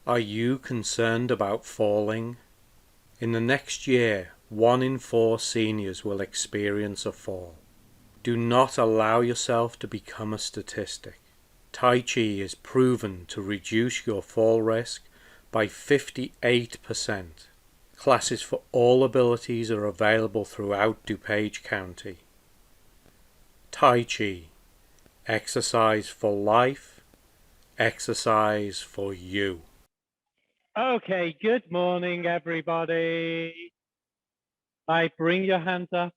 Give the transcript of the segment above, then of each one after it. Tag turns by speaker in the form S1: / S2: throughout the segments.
S1: Are you concerned about falling? In the next year, 1 in 4 seniors will experience a fall. Do not allow yourself to become a statistic. Tai Chi is proven to reduce your fall risk by 58%. Classes for all abilities are available throughout DuPage County. Tai Chi, exercise for life, exercise for you.
S2: Okay, good morning, everybody. Bring your hands up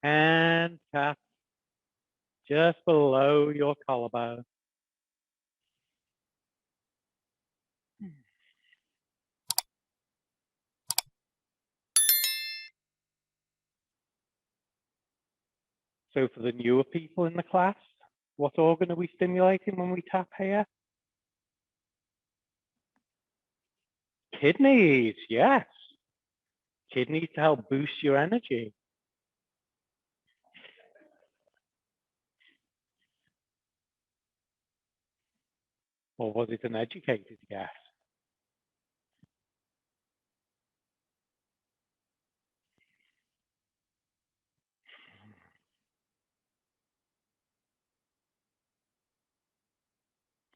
S2: and tap just below your collarbone. So for the newer people in the class, what organ are we stimulating when we tap here? Kidneys, yes. Kidneys to help boost your energy. Or was it an educated guess?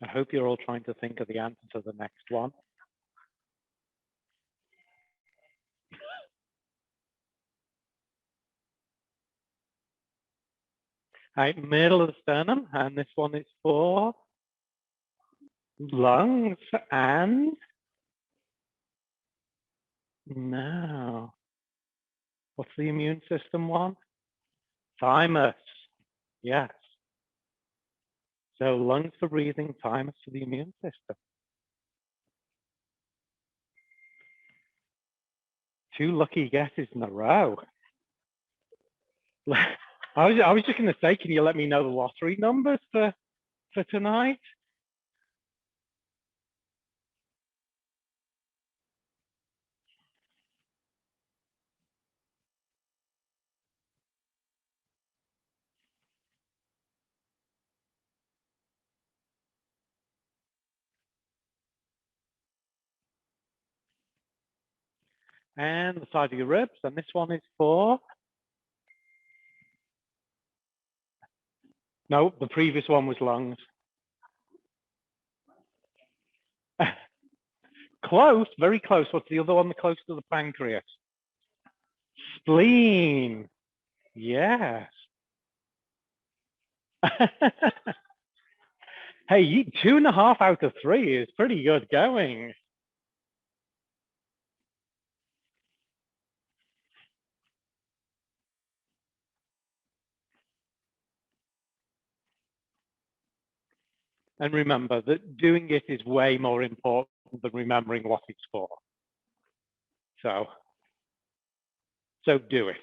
S2: I hope you're all trying to think of the answer to the next one. All right, middle of the sternum, and this one is for lungs and now. What's the immune system one? Thymus, yes. So lungs for breathing, thymus for the immune system. 2 lucky guesses in a row. I was just going to say, can you let me know the lottery numbers for tonight? And the side of your ribs, and this one is for? No, the previous one was lungs. Close, very close. What's the other one close to the pancreas? Spleen, yes. Hey, 2.5 out of 3 is pretty good going. And remember that doing it is way more important than remembering what it's for. So do it.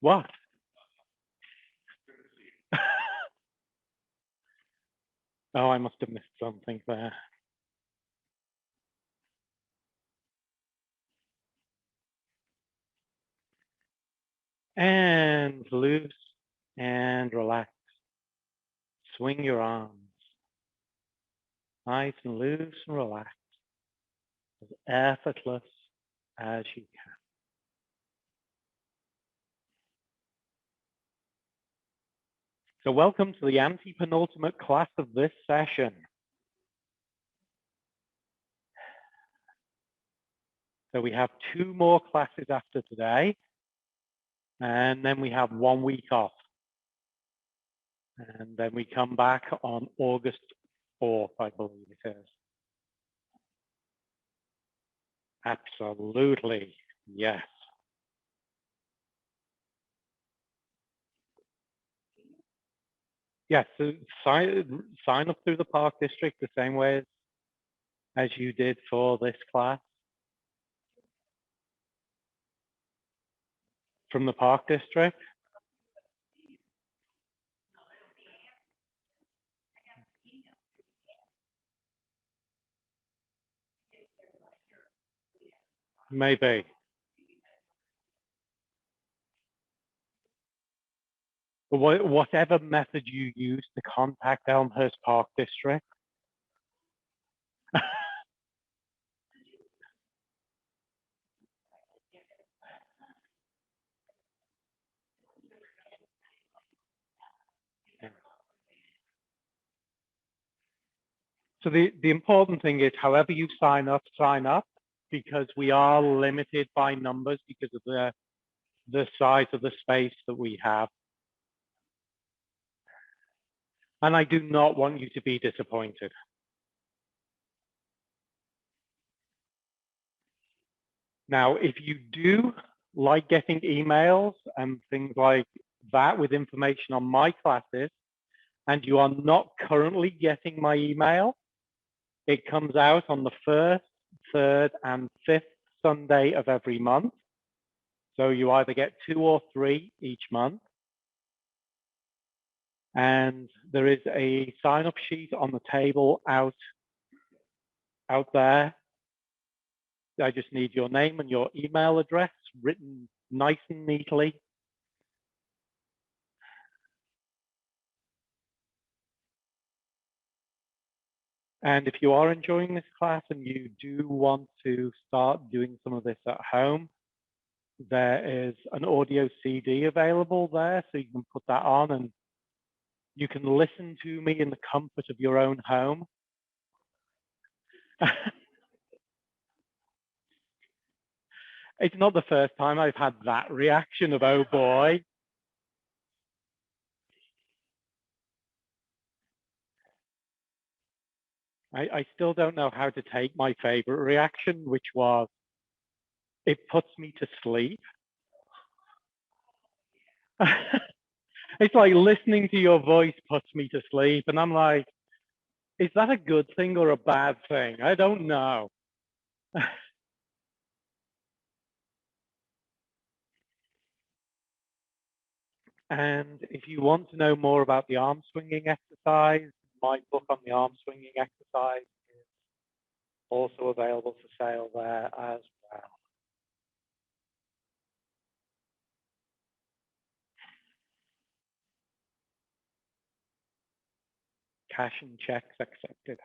S2: What? Oh, I must have missed something there. And loose and relax. Swing your arms. Nice and loose and relaxed. As effortless as you can. So welcome to the antepenultimate class of this session. So we have 2 more classes after today, and then we have 1 week off. And then we come back on August 4th, I believe it is. Absolutely, yes. Yes, so sign up through the Park District the same way as you did for this class. From the Park District. Maybe. whatever method you use to contact Elmhurst Park District. So the important thing is, however you sign up, because we are limited by numbers because of the size of the space that we have. And I do not want you to be disappointed. Now, if you do like getting emails and things like that with information on my classes, and you are not currently getting my email, it comes out on the 1st, 3rd, and 5th Sunday of every month. So you either get 2 or 3 each month. And there is a sign-up sheet on the table out there. I just need your name and your email address written nice and neatly. And if you are enjoying this class and you do want to start doing some of this at home, there is an audio CD available there, so you can put that on and you can listen to me in the comfort of your own home. It's not the first time I've had that reaction of, oh boy. I still don't know how to take my favorite reaction, which was, it puts me to sleep. It's like listening to your voice puts me to sleep. And I'm like, is that a good thing or a bad thing? I don't know. And if you want to know more about the arm swinging exercise, my book on the arm swinging exercise is also available for sale there as well. Cash and checks accepted.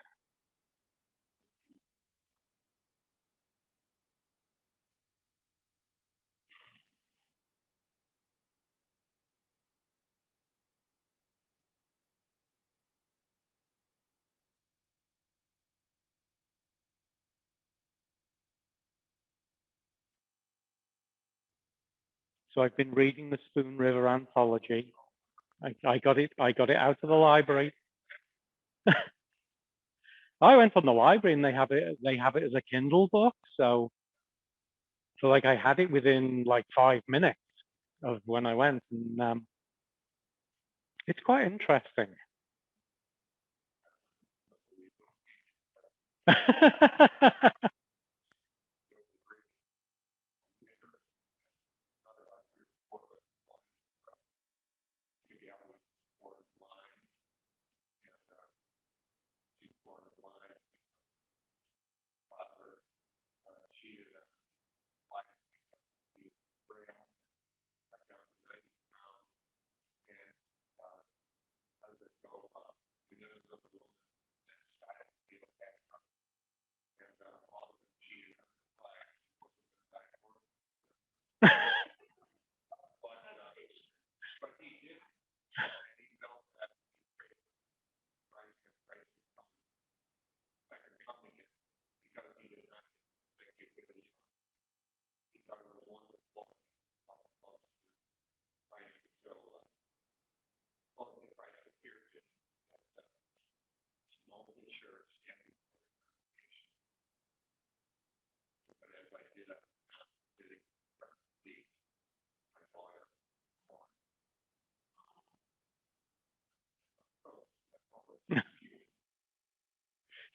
S2: So I've been reading the Spoon River anthology. I got it out of the library. I went on the library and they have it as a Kindle book. So like I had it within like 5 minutes of when I went, and it's quite interesting.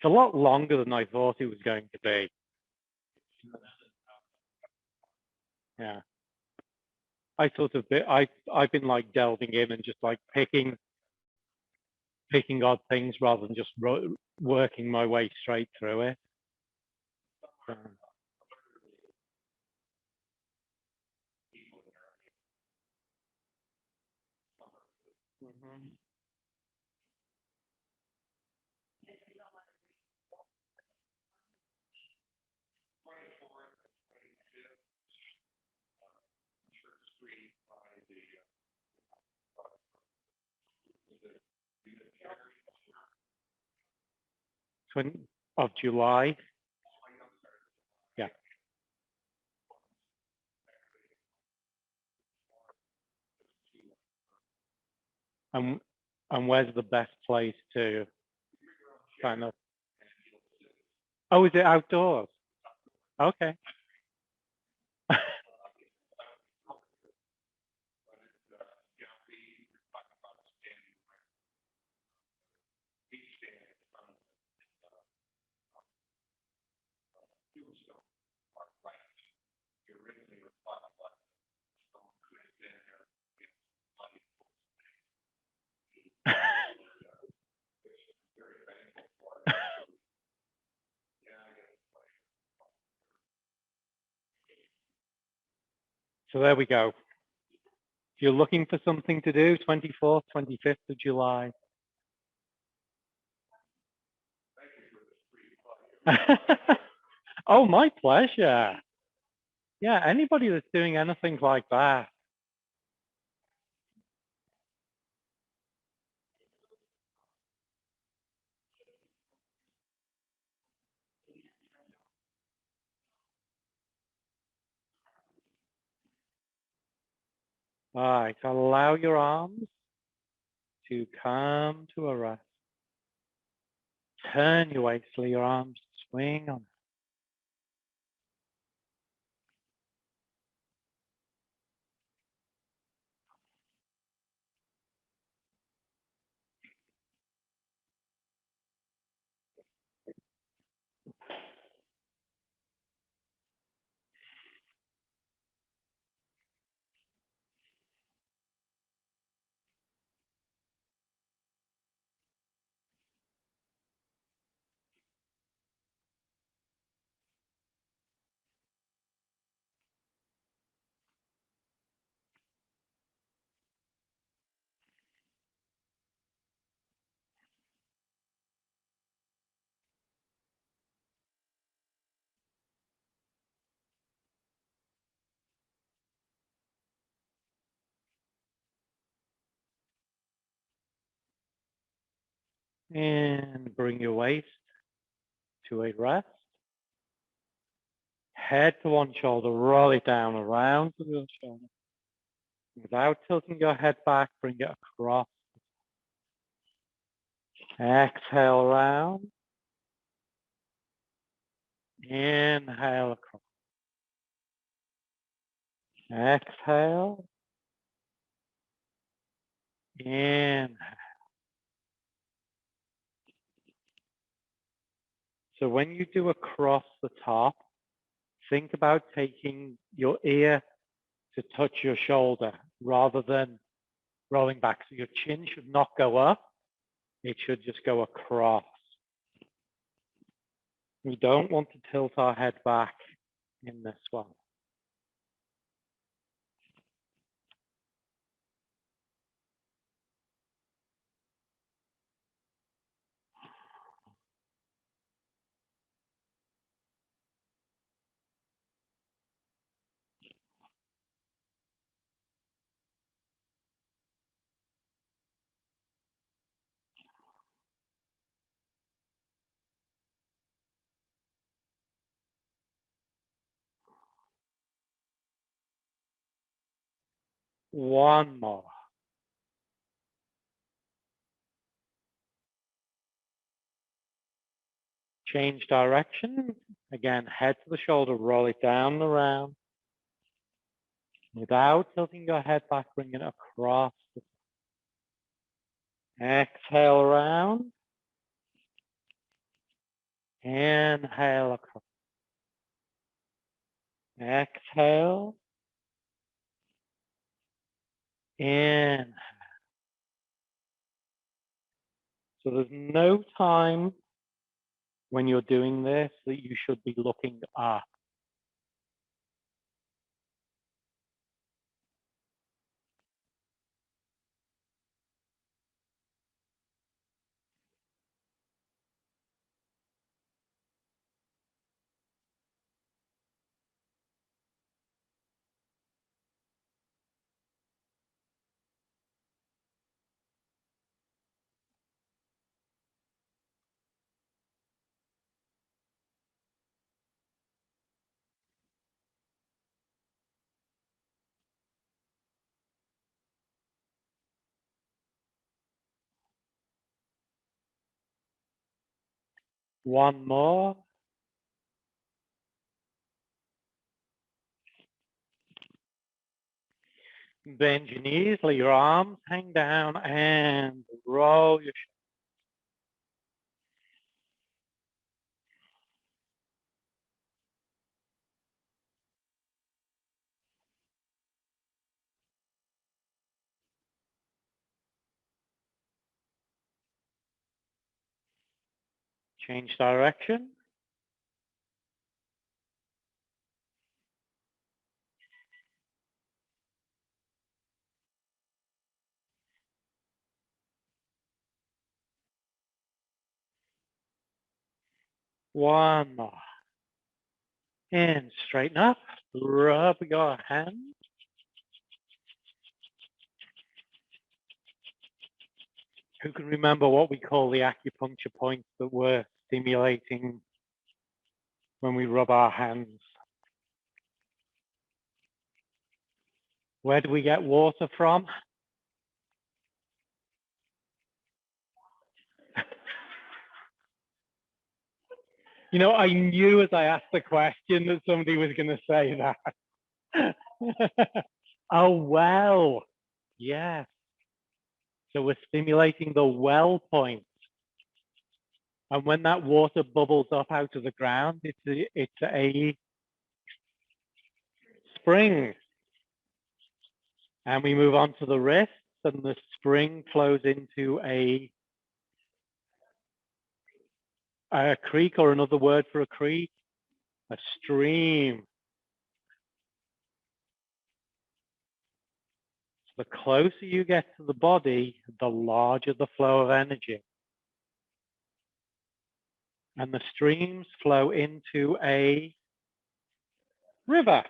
S2: It's a lot longer than I thought it was going to be. Yeah. I've been like delving in and just like picking odd things rather than just working my way straight through it. So, Mhm. Of July. Yeah. And where's the best place to kind of? Oh, is it outdoors? Okay. So there we go. If you're looking for something to do, 24th, 25th of July. Oh, my pleasure. Yeah, anybody that's doing anything like that. All right, allow your arms to come to a rest. Turn your waist so your arms swing on. And bring your waist to a rest. Head to one shoulder, roll it down around to the other shoulder. Without tilting your head back, bring it across. Exhale around. Inhale across. Exhale. Inhale. So when you do across the top, think about taking your ear to touch your shoulder rather than rolling back. So your chin should not go up. It should just go across. We don't want to tilt our head back in this one. One more. Change direction. Again, head to the shoulder, roll it down the round. Without tilting your head back, bring it across. Exhale around. Inhale across. Exhale. Inhale. So there's no time when you're doing this that you should be looking up. One more. Bend your knees, let your arms hang down and roll your shoulders. Change direction. One more. And straighten up. Rub your hands. Who can remember what we call the acupuncture points that we're stimulating when we rub our hands? Where do we get water from? You know, I knew as I asked the question that somebody was going to say that. Oh, well, yes. So we're stimulating the well point. And when that water bubbles up out of the ground, it's a spring. And we move on to the wrists, and the spring flows into a creek, or another word for a creek, a stream. The closer you get to the body, the larger the flow of energy. And the streams flow into a river.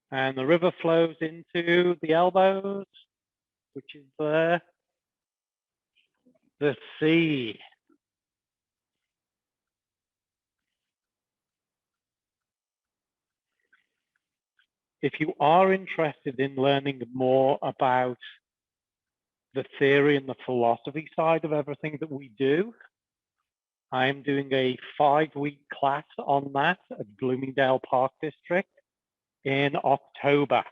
S2: And the river flows into the elbows, which is the sea. If you are interested in learning more about the theory and the philosophy side of everything that we do, I am doing a 5-week class on that at Bloomingdale Park District in October.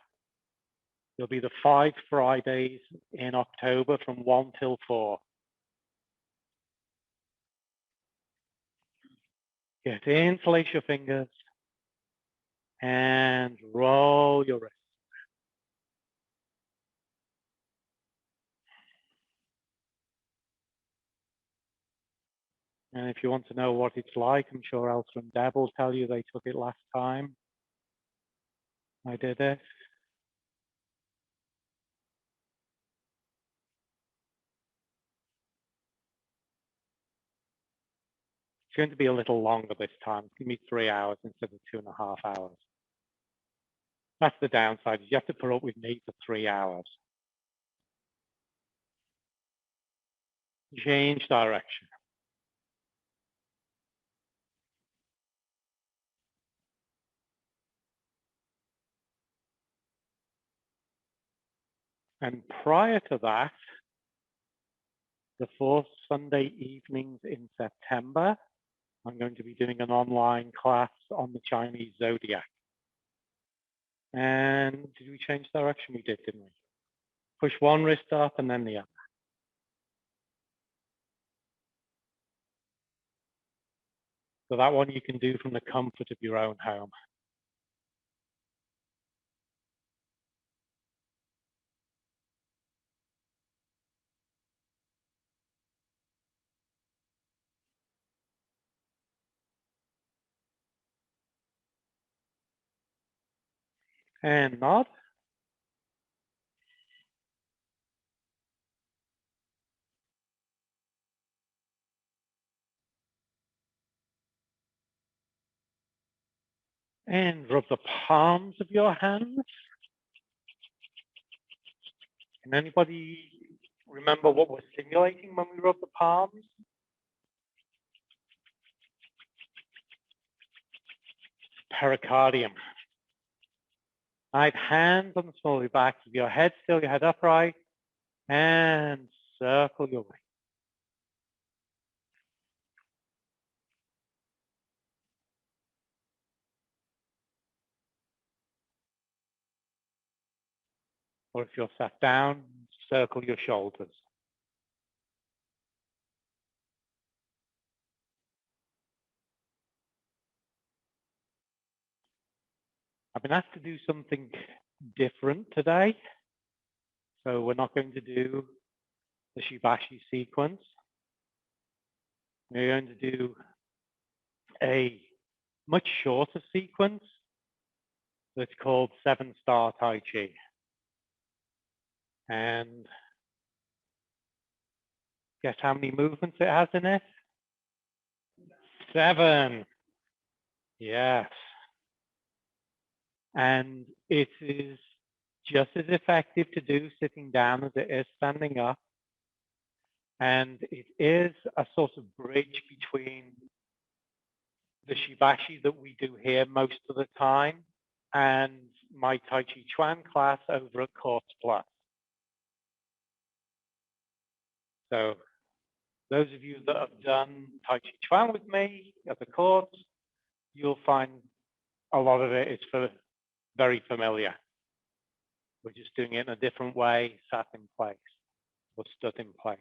S2: It'll be the 5 Fridays in October from 1 till 4. Get in, place your fingers, and roll your wrist. And if you want to know what it's like, I'm sure Elsa and Deb will tell you they took it last time I did it. It's going to be a little longer this time. It's going to be 3 hours instead of 2.5 hours. That's the downside. You have to put up with me for 3 hours. Change direction. And prior to that, the 4th Sunday evenings in September, I'm going to be doing an online class on the Chinese zodiac. And did we change direction? We did, didn't we? Push one wrist up and then the other. So that one you can do from the comfort of your own home. And nod. And rub the palms of your hands. Can anybody remember what we're stimulating when we rub the palms? pericardium. Right, hands on the small of your back, keep your head still, your head upright, and circle your way. Or if you're sat down, circle your shoulders. I've been asked to do something different today. So we're not going to do the Shibashi sequence. We're going to do a much shorter sequence that's called 7-star Tai Chi. And guess how many movements it has in it? 7. Yes. And it is just as effective to do sitting down as it is standing up. And it is a sort of bridge between the Shibashi that we do here most of the time and my Tai Chi Chuan class over at Course Plus. So those of you that have done Tai Chi Chuan with me at the course, you'll find a lot of it is very familiar. We're just doing it in a different way, sat in place or stood in place.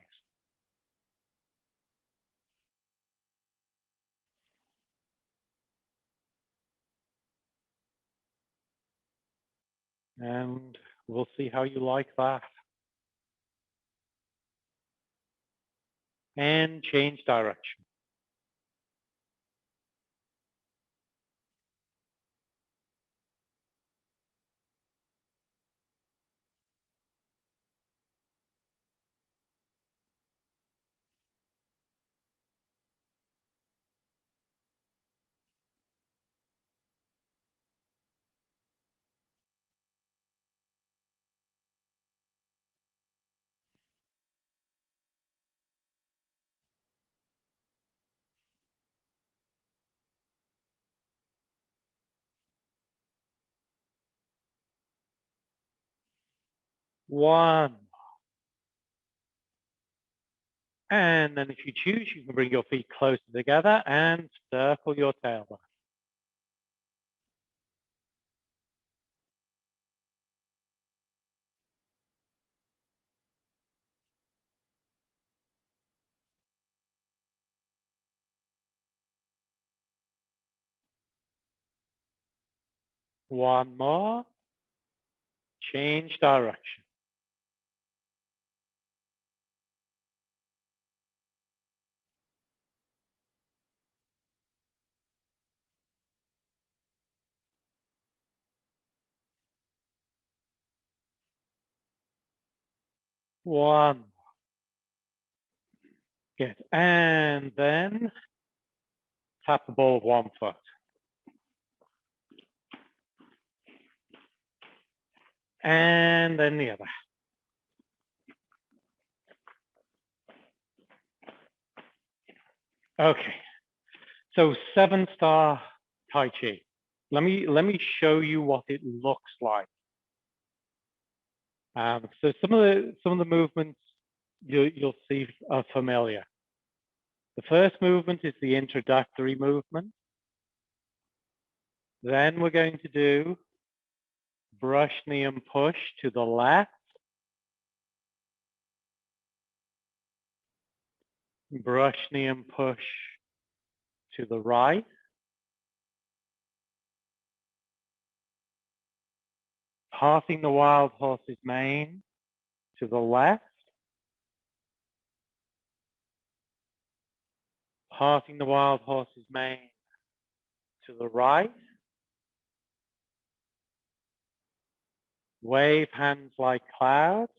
S2: And we'll see how you like that. And change direction. One. And then if you choose, you can bring your feet closer together and circle your tailbone. One more. Change direction. One. Good. And then tap the ball of one foot. And then the other. Okay. So 7-star Tai Chi. Let me show you what it looks like. So some of the movements you'll see are familiar. The first movement is the introductory movement. Then we're going to do brush, knee, and push to the left. Brush, knee, and push to the right. Passing the wild horse's mane to the left. Passing the wild horse's mane to the right. Wave hands like clouds.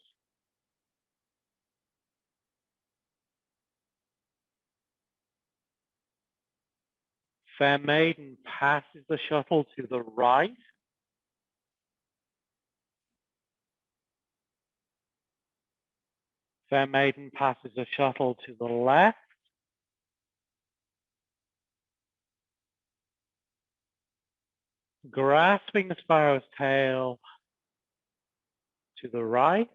S2: Fair maiden passes the shuttle to the right. Fair maiden passes the shuttle to the left. Grasping the sparrow's tail to the right.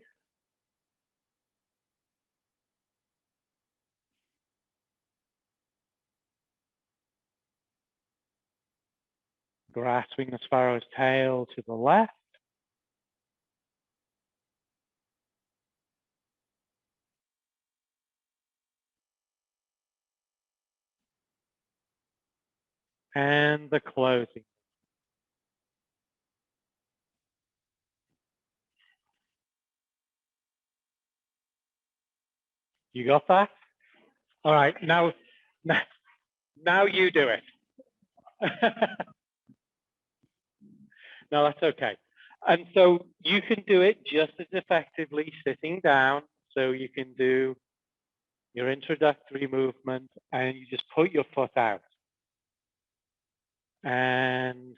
S2: Grasping the sparrow's tail to the left. And the closing. You got that? All right, now you do it. No, that's okay. And so you can do it just as effectively sitting down. So you can do your introductory movement and you just put your foot out. And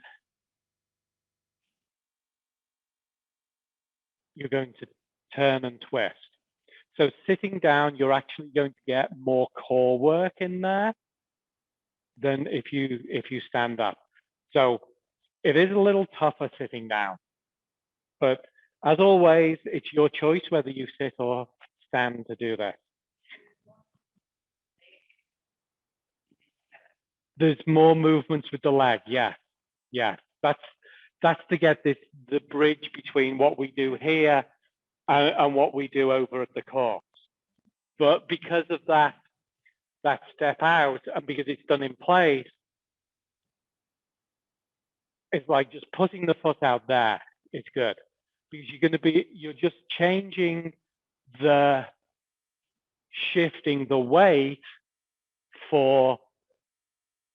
S2: you're going to turn and twist. So sitting down, you're actually going to get more core work in there than if you stand up. So it is a little tougher sitting down, but as always, it's your choice whether you sit or stand to do this. There's more movements with the leg, yes. That's to get the bridge between what we do here and what we do over at the course. But because of that step out, and because it's done in place, it's like just putting the foot out there. It's good because you're just changing shifting the weight for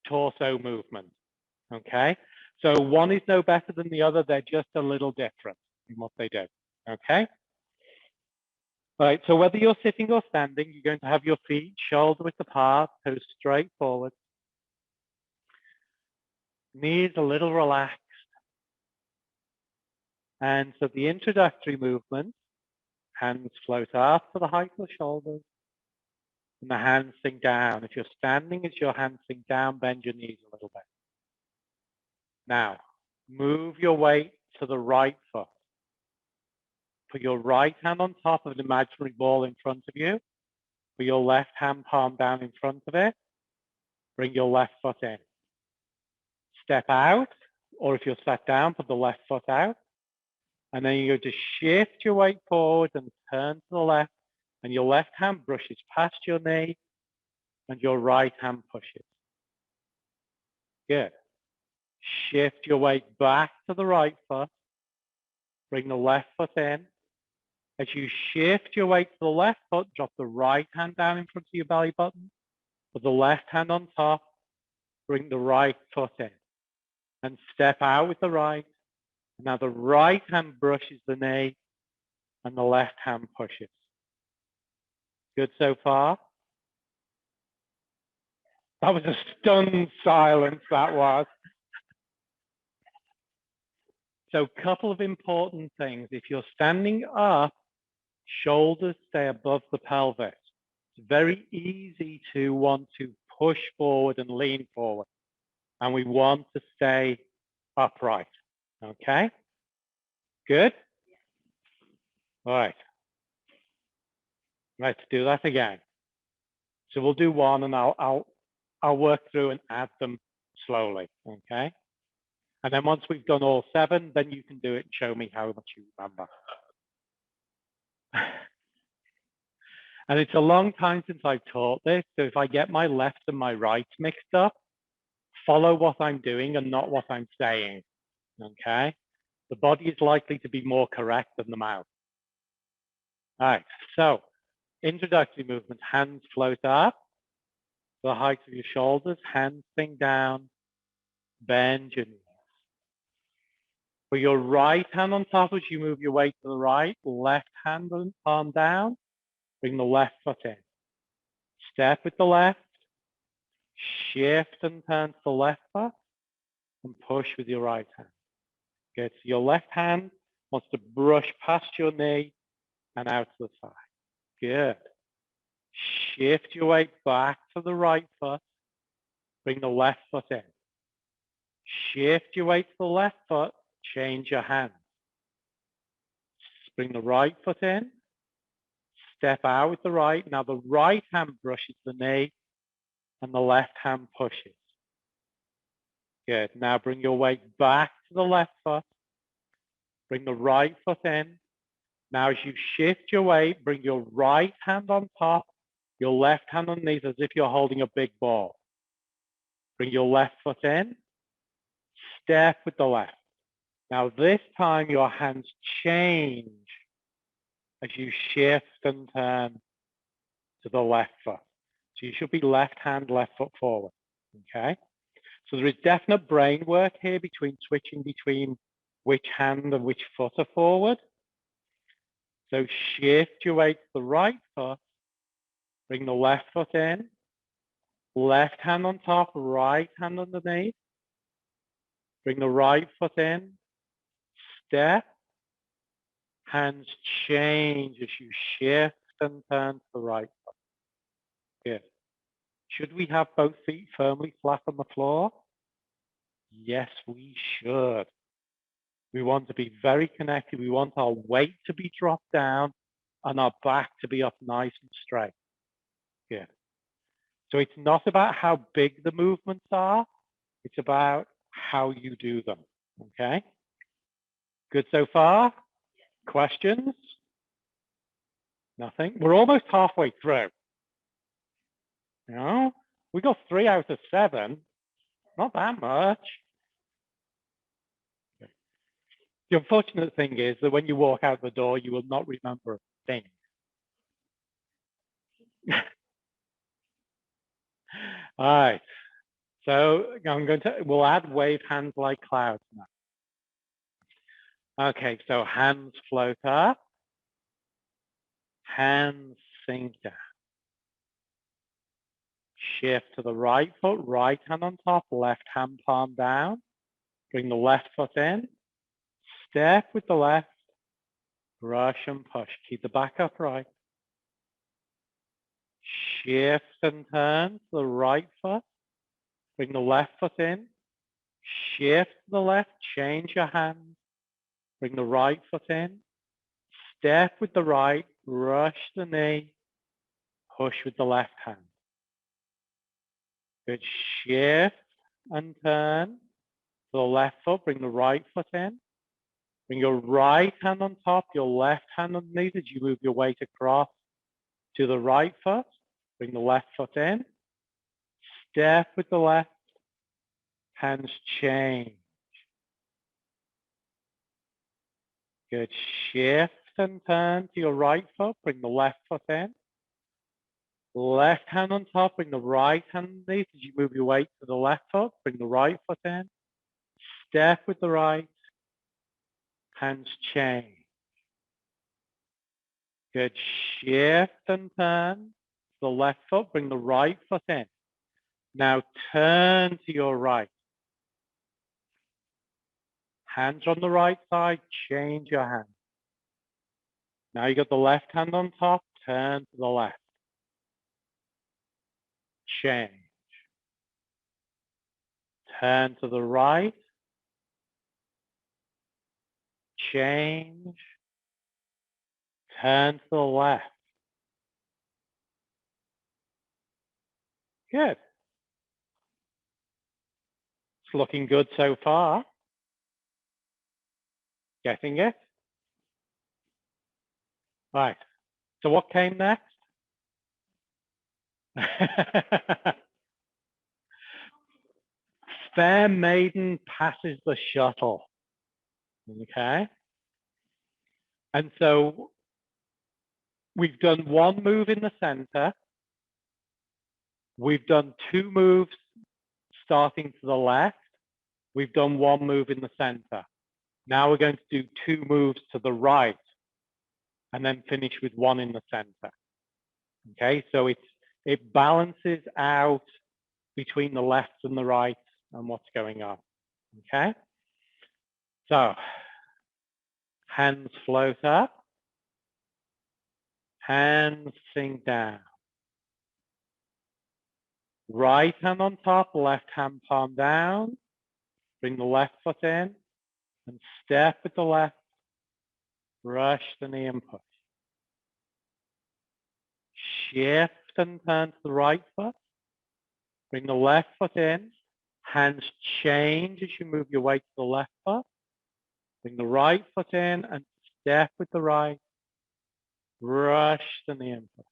S2: torso movement. Okay, so one is no better than the other. They're just a little different in what they do. Okay. All right, so whether you're sitting or standing, you're going to have your feet shoulder width apart, toes straight forward, knees a little relaxed. And so the introductory movement, hands float up to the height of the shoulders, and the hands sink down. If you're standing, as your hands sink down, bend your knees a little bit. Now, move your weight to the right foot. Put your right hand on top of an imaginary ball in front of you. Put your left hand palm down in front of it. Bring your left foot in. Step out, or if you're sat down, put the left foot out. And then you're going to shift your weight forward and turn to the left. And your left hand brushes past your knee and your right hand pushes. Good. Shift your weight back to the right foot. Bring the left foot in. As you shift your weight to the left foot, drop the right hand down in front of your belly button. Put the left hand on top. Bring the right foot in. And step out with the right. Now the right hand brushes the knee and the left hand pushes. Good so far? That was a stunned silence, that was. So a couple of important things. If you're standing up, shoulders stay above the pelvis. It's very easy to want to push forward and lean forward. And we want to stay upright. Okay? Good? All right. Let's do that again. So we'll do one and I'll work through and add them slowly. Okay? And then once we've done all 7, then you can do it and show me how much you remember. And it's a long time since I've taught this. So if I get my left and my right mixed up, follow what I'm doing and not what I'm saying. Okay? The body is likely to be more correct than the mouth. All right. So introductory movement, hands float up to the height of your shoulders, hands sink down, bend your knees. Put your right hand on top as you move your weight to the right, left hand and palm down, bring the left foot in. Step with the left, shift and turn to the left foot, and push with your right hand. Good, so your left hand wants to brush past your knee and out to the side. Good. Shift your weight back to the right foot, bring the left foot in. Shift your weight to the left foot, change your hands. Bring the right foot in, step out with the right. Now the right hand brushes the knee and the left hand pushes. Good. Now bring your weight back to the left foot. Bring the right foot in. Now as you shift your weight, bring your right hand on top, your left hand underneath as if you're holding a big ball. Bring your left foot in, step with the left. Now this time your hands change as you shift and turn to the left foot. So you should be left hand, left foot forward, okay? So there is definite brain work here between switching between which hand and which foot are forward. So shift your weight to the right foot, bring the left foot in, left hand on top, right hand underneath, bring the right foot in, step, hands change as you shift and turn to the right foot. Good. Should we have both feet firmly flat on the floor? Yes, we should. We want to be very connected. We want our weight to be dropped down and our back to be up nice and straight. Good. So it's not about how big the movements are. It's about how you do them. Okay. Good so far? Questions? Nothing? We're almost halfway through. You know, we got 3 out of 7. Not that much. The unfortunate thing is that when you walk out the door, you will not remember a thing. All right. So we'll add wave hands like clouds now. Okay, so hands float up, hands sink down. Shift to the right foot, right hand on top, left hand palm down. Bring the left foot in, step with the left, brush and push. Keep the back upright. Shift and turn to the right foot. Bring the left foot in, shift to the left, change your hands. Bring the right foot in, step with the right, brush the knee, push with the left hand. Good. Shift and turn to the left foot, bring the right foot in. Bring your right hand on top, your left hand underneath as you move your weight across to the right foot. Bring the left foot in. Step with the left, hands change. Good. Shift and turn to your right foot. Bring the left foot in. Left hand on top. Bring the right hand underneath as you move your weight to the left foot. Bring the right foot in. Step with the right. Hands change. Good. Shift and turn to the left foot. Bring the right foot in. Now turn to your right. Hands on the right side, change your hand. Now you got the left hand on top, turn to the left. Change. Turn to the right. Change. Turn to the left. Good. It's looking good so far. Getting it? Right. So what came next? Fair maiden passes the shuttle. Okay. And so we've done one move in the center. We've done 2 moves starting to the left. We've done 1 move in the center. Now we're going to do 2 moves to the right and then finish with 1 in the center. Okay, so it balances out between the left and the right and what's going on. Okay, so hands float up, hands sink down. Right hand on top, left hand palm down. Bring the left foot in and step with the left. Brush the knee and push. Shift and turn to the right foot. Bring the left foot in. Hands change as you move your weight to the left foot. Bring the right foot in and step with the right. Brush the knee and push.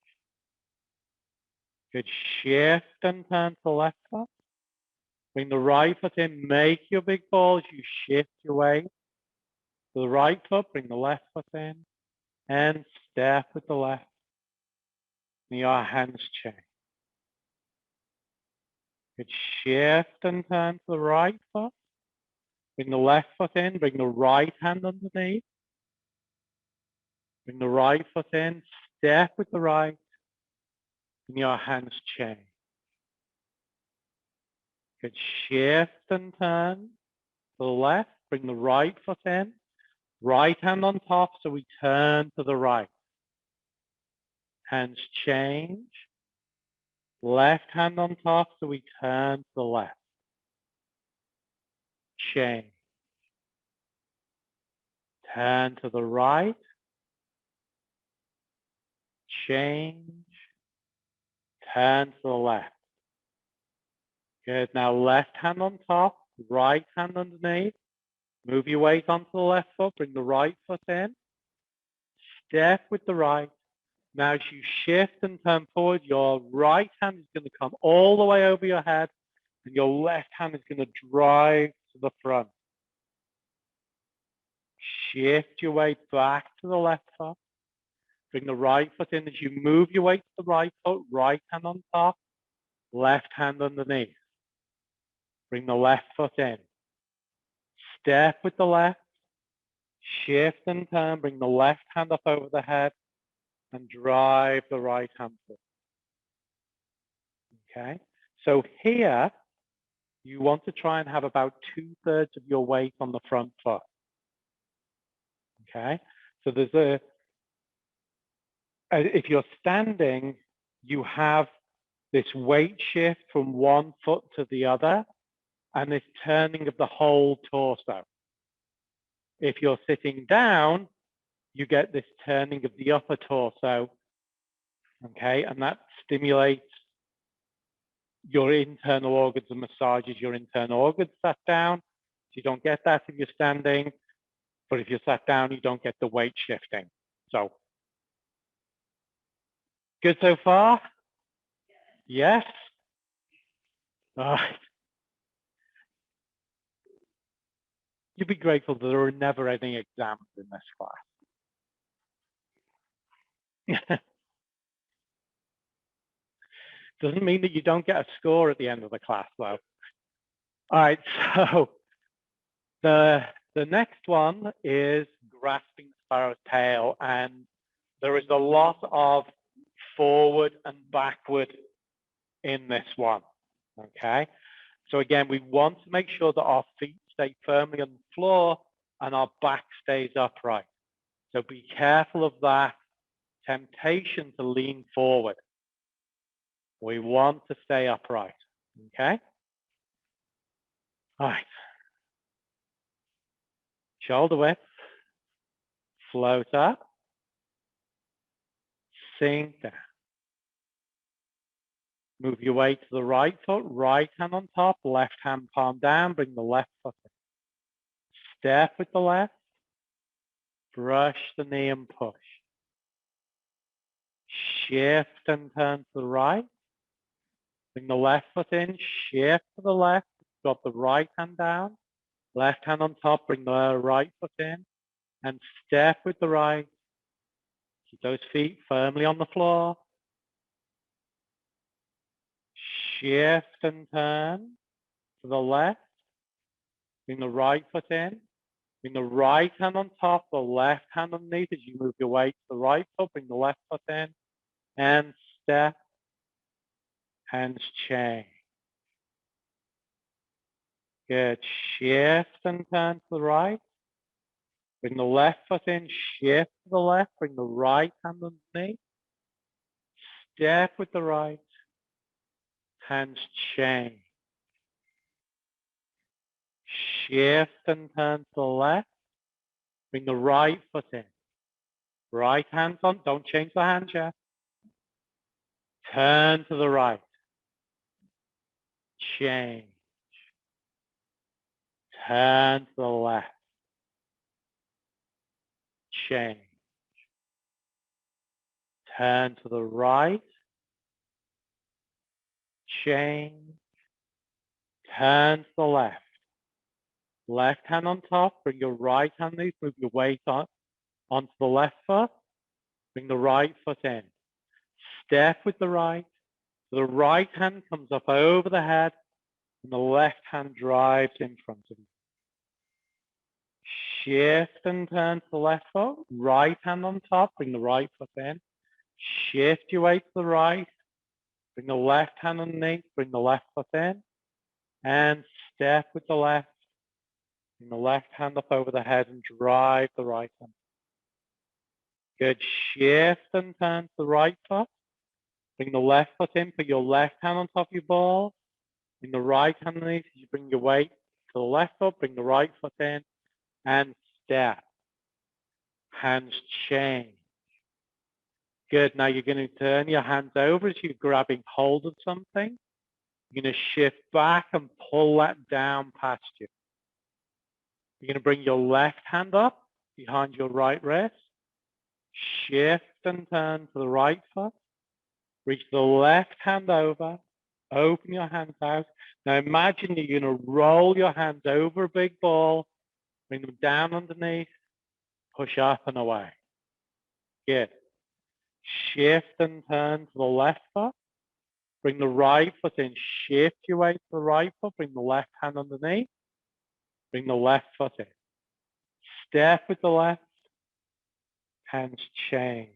S2: Good. Shift and turn to the left foot. Bring the right foot in. Make your big ball as you shift your weight to the right foot. Bring the left foot in and step with the left. And your hands change. Good. Shift and turn to the right foot. Bring the left foot in. Bring the right hand underneath. Bring the right foot in. Step with the right. And your hands change. Good. Shift and turn to the left. Bring the right foot in. Right hand on top, so we turn to the right. Hands change. Left hand on top, so we turn to the left. Change. Turn to the right. Change. Turn to the left. Good. Now left hand on top, right hand underneath. Move your weight onto the left foot. Bring the right foot in. Step with the right. Now as you shift and turn forward, your right hand is going to come all the way over your head, and your left hand is going to drive to the front. Shift your weight back to the left foot. Bring the right foot in as you move your weight to the right foot. Right hand on top, left hand underneath. Bring the left foot in. Step with the left. Shift and turn. Bring the left hand up over the head and drive the right hand forward. Okay, so here you want to try and have about 2/3 of your weight on the front foot. Okay, so there's if you're standing, you have this weight shift from one foot to the other and this turning of the whole torso. If you're sitting down, you get this turning of the upper torso, okay, and that stimulates your internal organs and massages your internal organs sat down. So you don't get that if you're standing, but if you're sat down, you don't get the weight shifting. So, good so far? Yes? All right. You'd be grateful that there are never any exams in this class. Doesn't mean that you don't get a score at the end of the class, though. All right, so the next one is grasping the sparrow's tail, and there is a lot of forward and backward in this one, okay? So again, we want to make sure that our feet stay firmly on the floor and our back stays upright. So be careful of that temptation to lean forward. We want to stay upright, okay? All right. Shoulder width, float up, sink down. Move your weight to the right foot, right hand on top, left hand palm down, bring the left foot in. Step with the left, brush the knee and push. Shift and turn to the right. Bring the left foot in, shift to the left, drop the right hand down, left hand on top, bring the right foot in, and step with the right. Keep those feet firmly on the floor. Shift and turn to the left. Bring the right foot in. Bring the right hand on top, the left hand underneath as you move your weight to the right foot. Bring the left foot in and step. Hands change. Good. Shift and turn to the right. Bring the left foot in, shift to the left. Bring the right hand underneath. Step with the right. Hands change. Shift and turn to the left. Bring the right foot in. Right hand's on. Don't change the hand yet. Turn to the right. Change. Turn to the left. Change. Turn to the right. Change. Turn to the left. Left hand on top. Bring your right hand in. Move your weight onto the left foot. Bring the right foot in. Step with the right. So the right hand comes up over the head and the left hand drives in front of you. Shift and turn to the left foot. Right hand on top. Bring the right foot in. Shift your weight to the right. Bring the left hand underneath. Bring the left foot in. And step with the left. Bring the left hand up over the head and drive the right hand. Good. Shift and turn to the right foot. Bring the left foot in. Put your left hand on top of your ball. Bring the right hand underneath. You bring your weight to the left foot. Bring the right foot in. And step. Hands change. Good. Now you're going to turn your hands over as you're grabbing hold of something. You're going to shift back and pull that down past you. You're going to bring your left hand up behind your right wrist. Shift and turn to the right foot. Reach the left hand over. Open your hands out. Now imagine you're going to roll your hands over a big ball. Bring them down underneath. Push up and away. Good. Shift and turn to the left foot. Bring the right foot in. Shift your weight to the right foot. Bring the left hand underneath. Bring the left foot in. Step with the left. Hands change.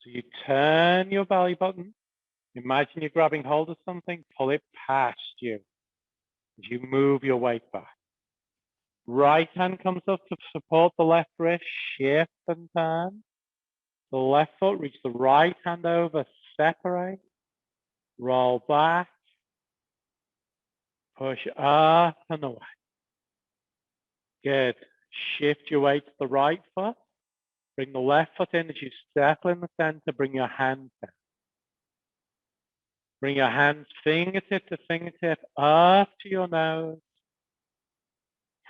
S2: So you turn your belly button. Imagine you're grabbing hold of something. Pull it past you as you move your weight back. Right hand comes up to support the left wrist. Shift and turn. The left foot, reach the right hand over. Separate. Roll back. Push up and away. Good. Shift your weight to the right foot. Bring the left foot in as you circle in the center. Bring your hands down. Bring your hands fingertip to fingertip up to your nose.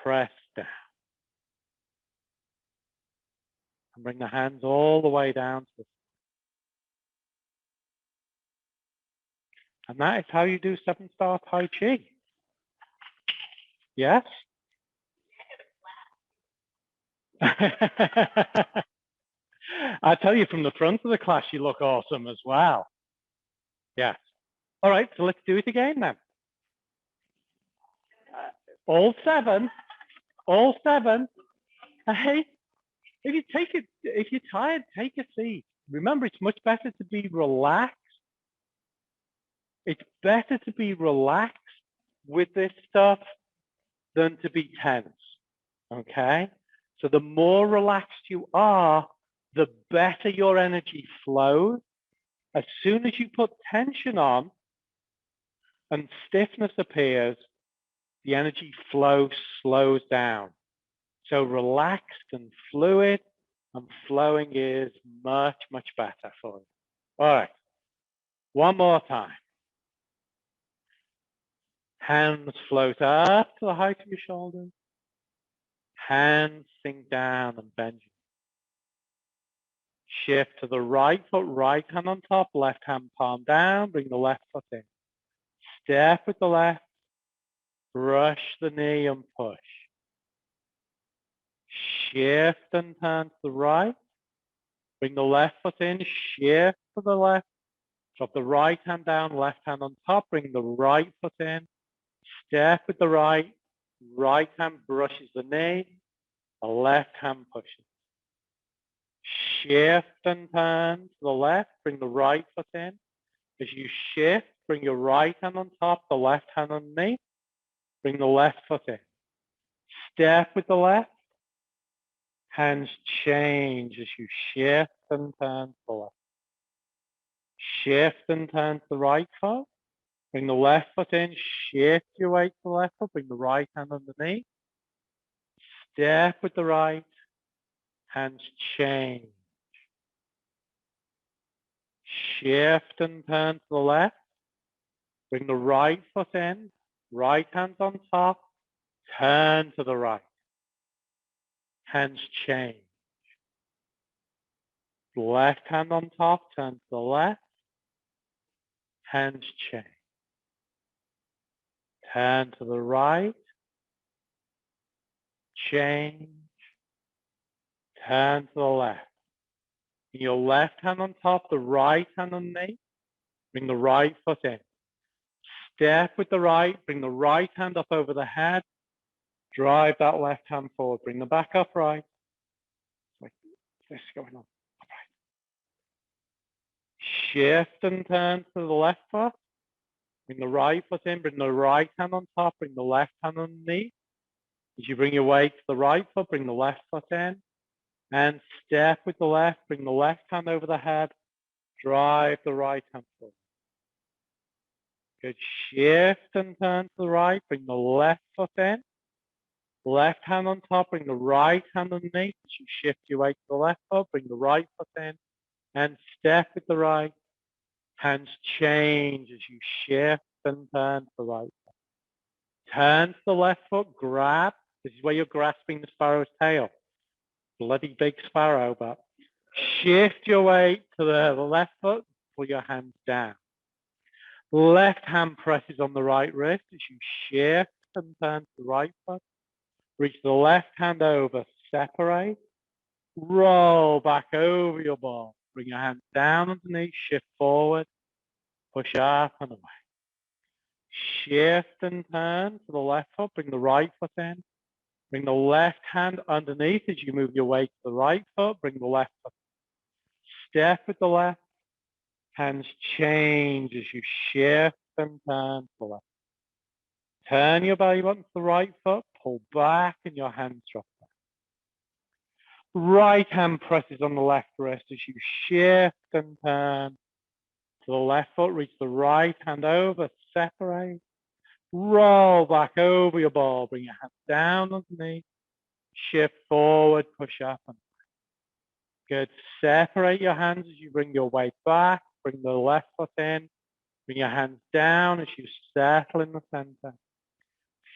S2: Press down. And bring the hands all the way down to the. And that is how you do 7-star Tai Chi. Yes? I tell you, from the front of the class, you look awesome as well. Yes. All right, so let's do it again then. All seven. All seven. Hey, if you're tired, take a seat. Remember, it's much better to be relaxed. It's better to be relaxed with this stuff than to be tense. Okay? So the more relaxed you are, the better your energy flows. As soon as you put tension on and stiffness appears, the energy flow slows down. So relaxed and fluid and flowing is much, much better for you. All right. One more time. Hands float up to the height of your shoulders. Hands sink down and bend. Shift to the right foot, right hand on top, left hand palm down. Bring the left foot in. Step with the left. Brush the knee and push. Shift and turn to the right. Bring the left foot in. Shift to the left. Drop the right hand down, left hand on top. Bring the right foot in. Step with the right. Right hand brushes the knee. The left hand pushes. Shift and turn to the left. Bring the right foot in. As you shift, bring your right hand on top, the left hand underneath. Bring the left foot in. Step with the left. Hands change as you shift and turn to the left. Shift and turn to the right foot. Bring the left foot in, shift your weight to the left foot, bring the right hand underneath. Step with the right, hands change. Shift and turn to the left. Bring the right foot in, right hand on top, turn to the right. Hands change. Left hand on top, turn to the left. Hands change. Turn to the right. Change. Turn to the left. Your left hand on top, the right hand underneath. Bring the right foot in. Step with the right. Bring the right hand up over the head. Drive that left hand forward. Bring the back upright. Like this going on. Upright. Shift and turn to the left foot. Bring the right foot in. Bring the right hand on top. Bring the left hand underneath. As you bring your weight to the right foot, bring the left foot in. And step with the left. Bring the left hand over the head. Drive the right hand forward. Good. Shift and turn to the right. Bring the left foot in. Left hand on top. Bring the right hand underneath. As you shift your weight to the left foot, bring the right foot in. And step with the right. Hands change as you shift and turn to the right. Turn to the left foot. Grab. This is where you're grasping the sparrow's tail. Bloody big sparrow, but shift your weight to the left foot. Pull your hands down. Left hand presses on the right wrist as you shift and turn to the right foot. Reach the left hand over, separate. Roll back over your ball. Bring your hands down underneath, shift forward, push up and away. Shift and turn to the left foot, bring the right foot in. Bring the left hand underneath as you move your weight to the right foot, bring the left foot. Step with the left. Hands change as you shift and turn to the left. Turn your belly button to the right foot, pull back and your hands drop back. Right hand presses on the left wrist as you shift and turn to the left foot. Reach the right hand over, separate. Roll back over your ball. Bring your hands down underneath. Shift forward, push up. And good. Separate your hands as you bring your weight back. Bring the left foot in. Bring your hands down as you settle in the center.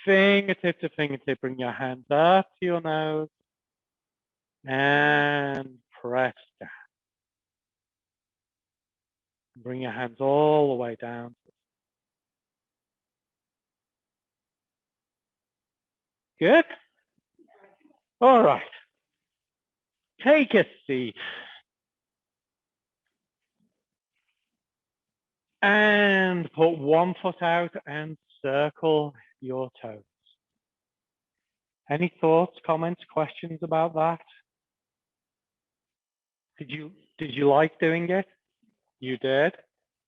S2: Fingertip to fingertip. Bring your hands up to your nose. And press down. Bring your hands all the way down. Good. All right. Take a seat. And put one foot out and circle your toes. Any thoughts, comments, questions about that? Did you like doing it? You did?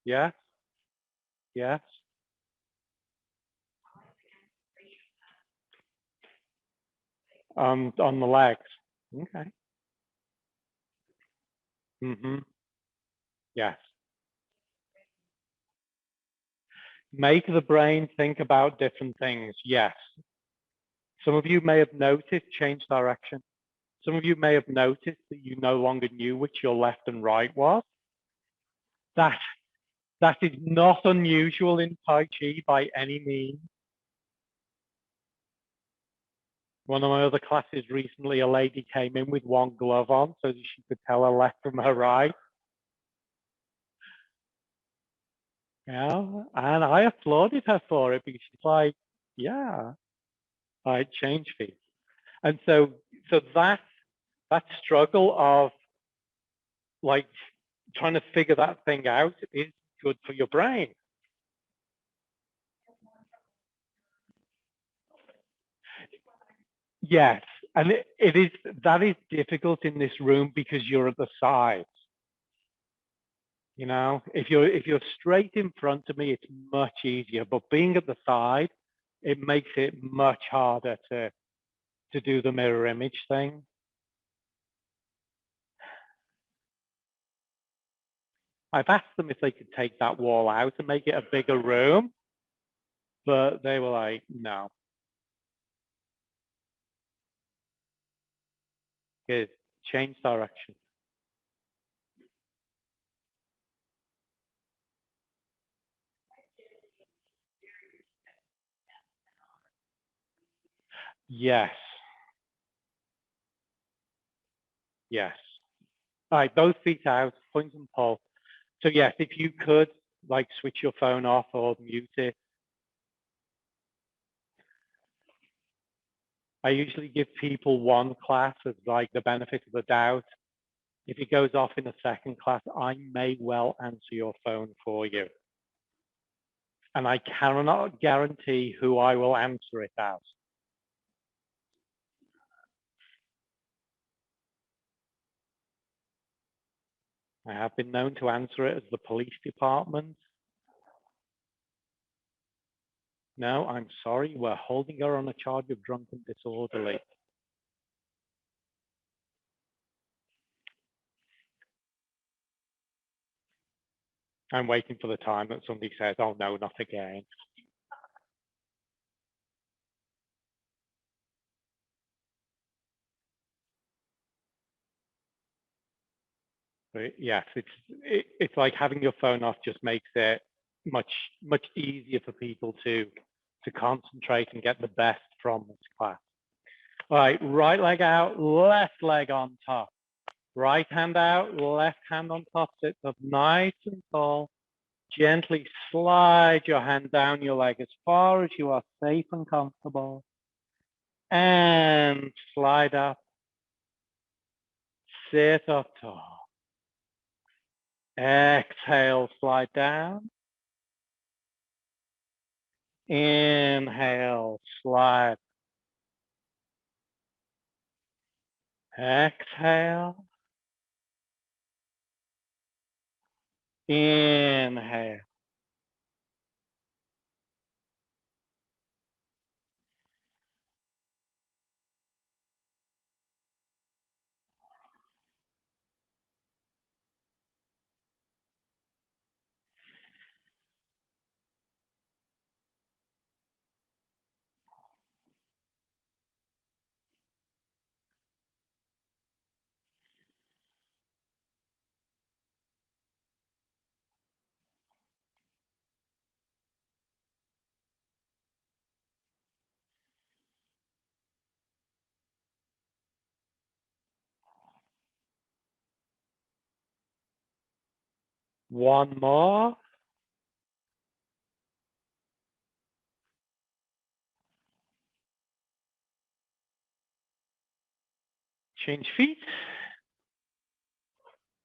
S2: Yes? Yes? On the legs. Okay. Yes. Make the brain think about different things. Yes. Some of you may have noticed change direction. Some of you may have noticed that you no longer knew which your left and right was. That is not unusual in Tai Chi by any means. One of my other classes recently, a lady came in with one glove on so that she could tell her left from her right. Yeah, and I applauded her for it because she's like, yeah, I change feet. And so that struggle of like trying to figure that thing out is good for your brain. Yes, and that is difficult in this room because you're at the sides. You know, if you're straight in front of me, it's much easier. But being at the side, it makes it much harder to do the mirror image thing. I've asked them if they could take that wall out and make it a bigger room. But they were like, no. Good. Change direction. Yes. Yes. All right, both feet out, point and pull. So yes, if you could like switch your phone off or mute it. I usually give people one class as like the benefit of the doubt. If it goes off in a second class, I may well answer your phone for you. And I cannot guarantee who I will answer it as. I have been known to answer it as the police department. No, I'm sorry, we're holding her on a charge of drunken disorderly. I'm waiting for the time that somebody says, oh no, not again. But yes, it's like having your phone off just makes it much easier for people to concentrate and get the best from this class. All right leg out, left leg on top. Right hand out, left hand on top. Sit up nice and tall. Gently slide your hand down your leg as far as you are safe and comfortable. And slide up. Sit up tall. Exhale, slide down. Inhale, slide. Exhale. Inhale. One more. Change feet.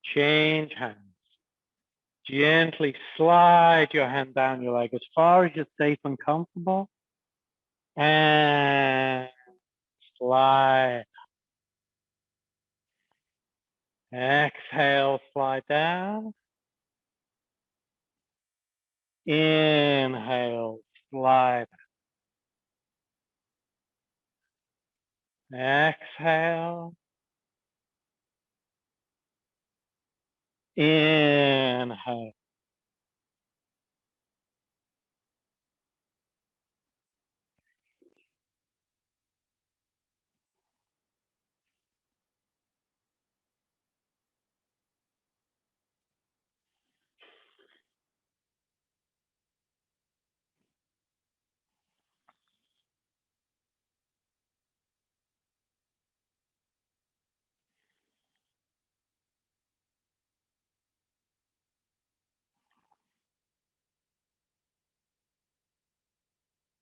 S2: Change hands. Gently slide your hand down your leg as far as you're safe and comfortable. And slide. Exhale, slide down. Inhale, slide. Exhale. Inhale.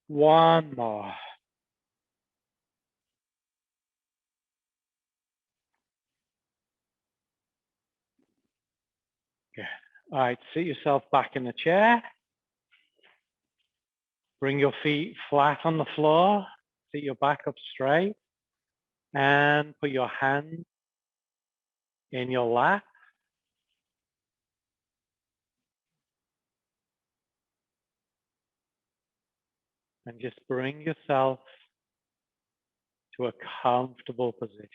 S2: One more. Good. All right, sit yourself back in the chair. Bring your feet flat on the floor. Sit your back up straight. And put your hands in your lap. And just bring yourself to a comfortable position.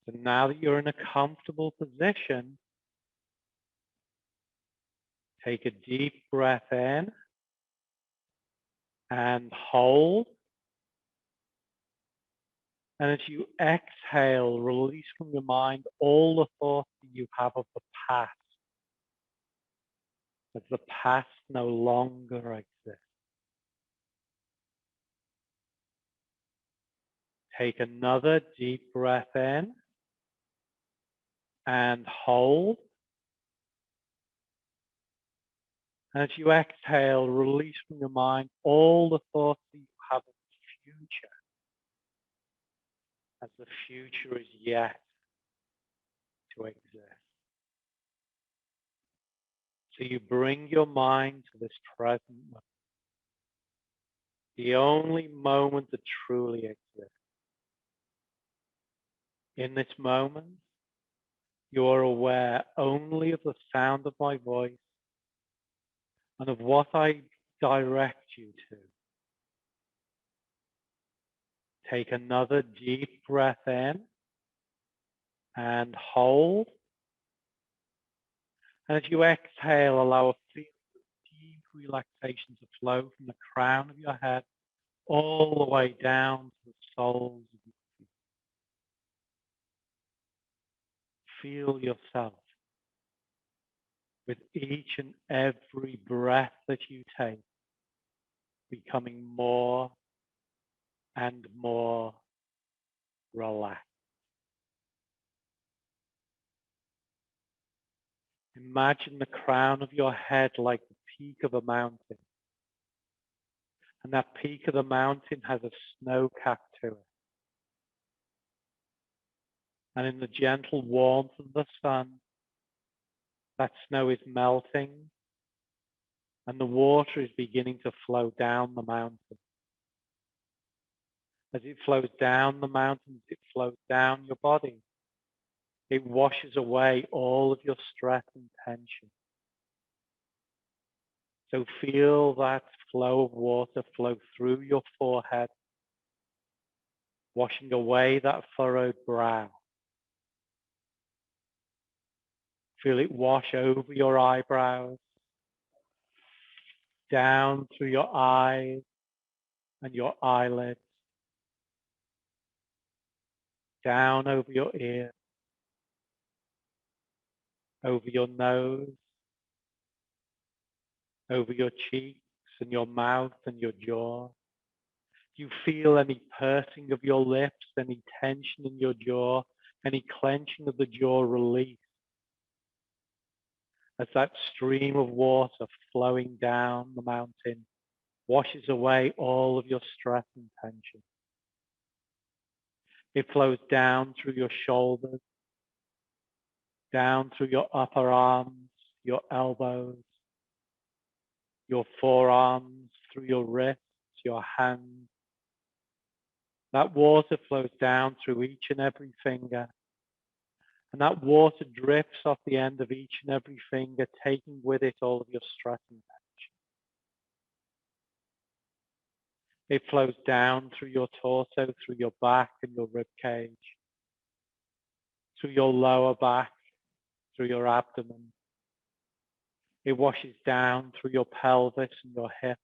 S2: So now that you're in a comfortable position, Take a deep breath in and hold. And as you exhale, release from your mind all the thoughts that you have of the past, as the past no longer exists. Take another deep breath in and hold. And as you exhale, release from your mind all the thoughts that you have of the future, as the future is yet to exist. So you bring your mind to this present moment, the only moment that truly exists. In this moment, you are aware only of the sound of my voice and of what I direct you to. Take another deep breath in and hold. And as you exhale, allow a feeling of deep relaxation to flow from the crown of your head all the way down to the soles of your feet. Feel yourself with each and every breath that you take becoming more and more relaxed. Imagine the crown of your head like the peak of a mountain. And that peak of the mountain has a snow cap to it. And in the gentle warmth of the sun, that snow is melting and the water is beginning to flow down the mountain. As it flows down the mountains, it flows down your body. It washes away all of your stress and tension. So feel that flow of water flow through your forehead, washing away that furrowed brow. Feel it wash over your eyebrows, down through your eyes and your eyelids, down over your ears, over your nose, over your cheeks and your mouth and your jaw. You feel any pursing of your lips, any tension in your jaw, any clenching of the jaw release as that stream of water flowing down the mountain washes away all of your stress and tension. It flows down through your shoulders, down through your upper arms, your elbows, your forearms, through your wrists, your hands. That water flows down through each and every finger. And that water drips off the end of each and every finger, taking with it all of your stress and tension. It flows down through your torso, through your back and your rib cage, through your lower back, through your abdomen. It washes down through your pelvis and your hips,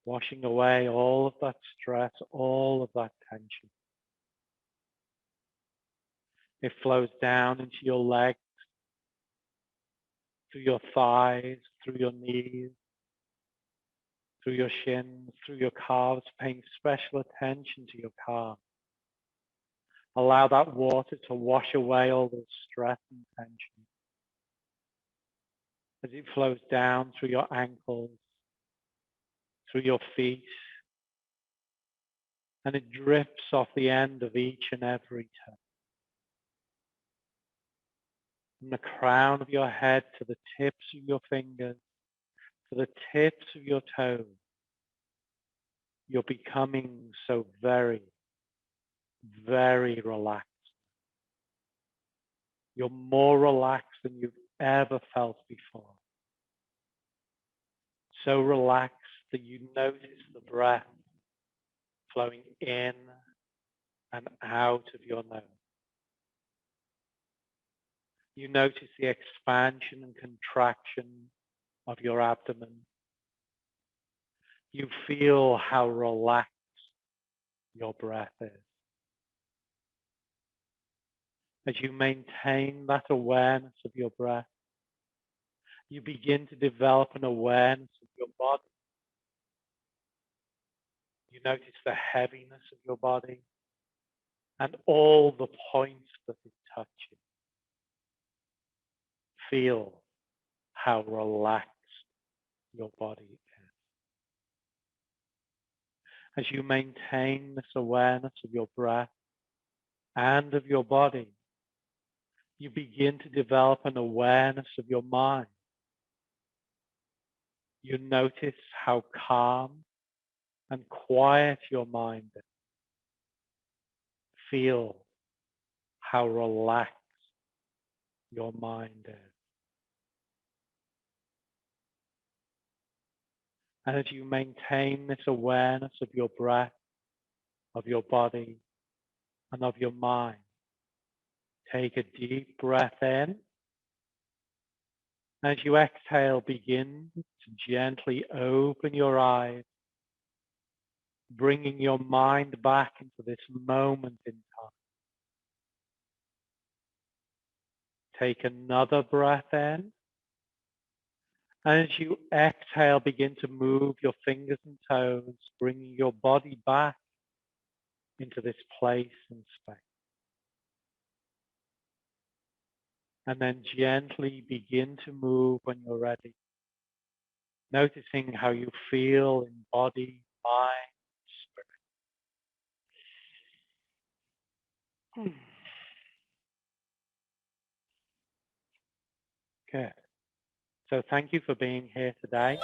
S2: washing away all of that stress, all of that tension. It flows down into your legs, through your thighs, through your knees, through your shins, through your calves, paying special attention to your calves. Allow that water to wash away all the stress and tension. As it flows down through your ankles, through your feet, and it drips off the end of each and every toe. From the crown of your head to the tips of your fingers, to the tips of your toes, you're becoming so very, very relaxed. You're more relaxed than you've ever felt before. So relaxed that you notice the breath flowing in and out of your nose. You notice the expansion and contraction of your abdomen. You feel how relaxed your breath is. As you maintain that awareness of your breath, you begin to develop an awareness of your body. You notice the heaviness of your body and all the points that it touches. Feel how relaxed your body is. As you maintain this awareness of your breath and of your body, you begin to develop an awareness of your mind. You notice how calm and quiet your mind is. Feel how relaxed your mind is. And as you maintain this awareness of your breath, of your body, and of your mind, take a deep breath in. As you exhale, begin to gently open your eyes, bringing your mind back into this moment in time. Take another breath in. And as you exhale, begin to move your fingers and toes, bringing your body back into this place and space. And then gently begin to move when you're ready, noticing how you feel in body, mind, spirit. Good. So thank you for being here today.